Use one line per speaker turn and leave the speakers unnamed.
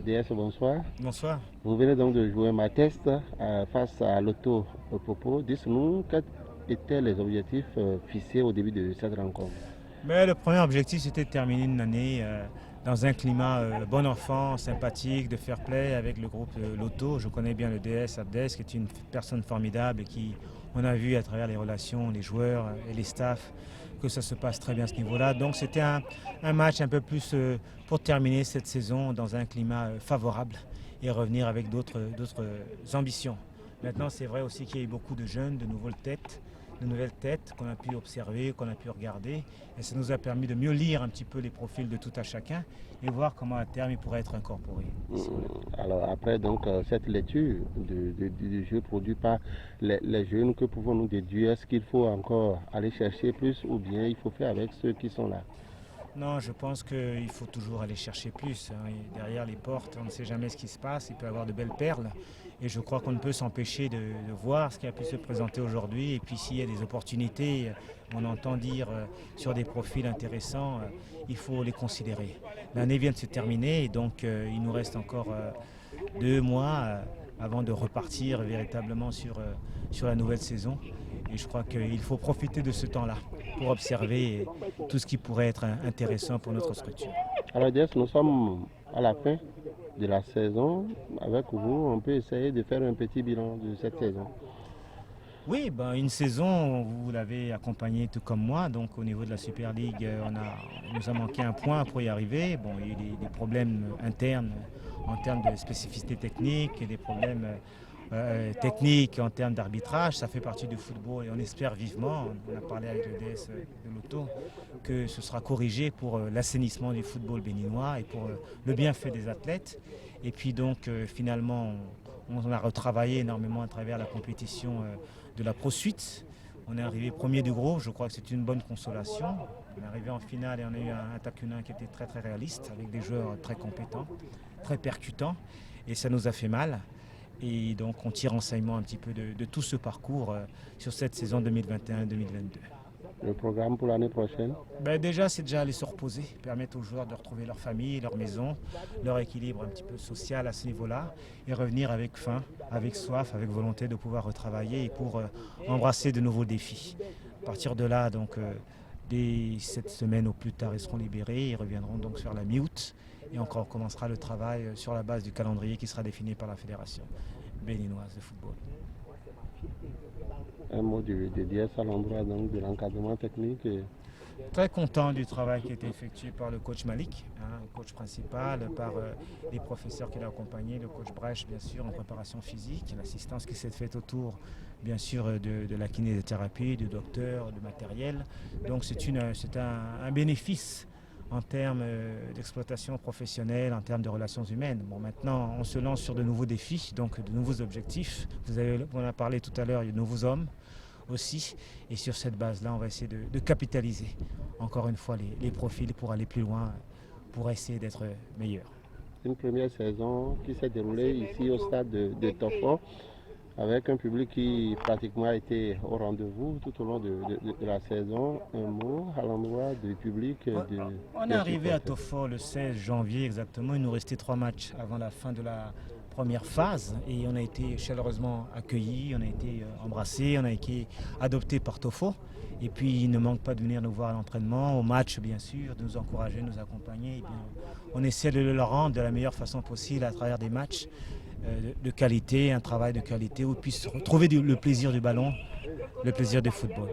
DS, bonsoir.
Bonsoir.
Vous venez donc de jouer ma test face à l'Auto Popo. Dites-nous quels étaient les objectifs fixés au début de cette rencontre.
Mais le premier objectif, c'était de terminer une année dans un climat bon enfant, sympathique, de fair play avec le groupe Lotto. Je connais bien le DS Abdes, qui est une personne formidable et qui, on a vu à travers les relations, les joueurs et les staffs, que ça se passe très bien à ce niveau-là. Donc c'était un match un peu plus pour terminer cette saison dans un climat favorable et revenir avec d'autres ambitions. Maintenant, c'est vrai aussi qu'il y a eu beaucoup de jeunes, de nouvelles têtes qu'on a pu observer, qu'on a pu regarder. Et ça nous a permis de mieux lire un petit peu les profils de tout un chacun et voir comment à terme il pourrait être incorporé.
Alors après donc cette lecture du jeu produit par les jeunes, que pouvons-nous déduire? Est-ce qu'il faut encore aller chercher plus ou bien il faut faire avec ceux qui sont là?
Non, je pense qu'il faut toujours aller chercher plus. Et derrière les portes, on ne sait jamais ce qui se passe. Il peut y avoir de belles perles. Et je crois qu'on ne peut s'empêcher de voir ce qui a pu se présenter aujourd'hui. Et puis s'il y a des opportunités, on entend dire sur des profils intéressants, il faut les considérer. L'année vient de se terminer et donc il nous reste encore 2 mois avant de repartir véritablement sur la nouvelle saison. Et je crois qu'il faut profiter de ce temps-là pour observer tout ce qui pourrait être intéressant pour notre structure.
Alors DS, nous sommes à la fin de la saison. Avec vous, on peut essayer de faire un petit bilan de cette saison.
Oui, ben, une saison, vous l'avez accompagnée tout comme moi. Donc au niveau de la Super League, il nous a manqué un point pour y arriver. Bon, il y a eu des problèmes internes en termes de spécificité technique et des problèmes techniques en termes d'arbitrage. Ça fait partie du football et on espère vivement, on a parlé avec le DS de l'Auto, que ce sera corrigé pour l'assainissement du football béninois et pour le bienfait des athlètes. Et puis donc finalement, on a retravaillé énormément à travers la compétition de la Pro Suite. On est arrivé premier du groupe, je crois que c'est une bonne consolation. On est arrivé en finale et on a eu un Takunin qui était très très réaliste, avec des joueurs très compétents, très percutants, et ça nous a fait mal. Et donc on tire enseignement un petit peu de tout ce parcours sur cette saison 2021-2022.
Le programme pour l'année prochaine?
Déjà, c'est déjà aller se reposer, permettre aux joueurs de retrouver leur famille, leur maison, leur équilibre un petit peu social à ce niveau-là et revenir avec faim, avec soif, avec volonté de pouvoir retravailler et pour embrasser de nouveaux défis. À partir de là, donc, dès cette semaine au plus tard, ils seront libérés, ils reviendront donc sur la mi-août et encore commencera le travail sur la base du calendrier qui sera défini par la Fédération béninoise de football.
Un mot de DS à l'endroit donc de l'encadrement technique.
Très content du travail qui a été effectué par le coach Malik, le coach principal, par les professeurs qui l'ont accompagné, le coach Brèche bien sûr en préparation physique, l'assistance qui s'est faite autour bien sûr de la kinésithérapie, du docteur, du matériel. Donc c'est un bénéfice en termes d'exploitation professionnelle, en termes de relations humaines. Bon, maintenant, on se lance sur de nouveaux défis, donc de nouveaux objectifs. On a parlé tout à l'heure, il y a de nouveaux hommes aussi. Et sur cette base-là, on va essayer de capitaliser encore une fois les profils pour aller plus loin, pour essayer d'être meilleur.
Une première saison qui s'est déroulée ici au stade de Tofo, avec un public qui pratiquement a été au rendez-vous tout au long de la saison. Un mot à l'endroit du public.
On est arrivé à Tofo le 16 janvier exactement. Il nous restait 3 matchs avant la fin de la première phase et on a été chaleureusement accueillis, on a été embrassés, on a été adoptés par Tofo. Et puis il ne manque pas de venir nous voir à l'entraînement, au match bien sûr, de nous encourager, de nous accompagner. Et bien, on essaie de le rendre de la meilleure façon possible à travers des matchs de qualité, un travail de qualité où ils puissent retrouver le plaisir du ballon, le plaisir du football.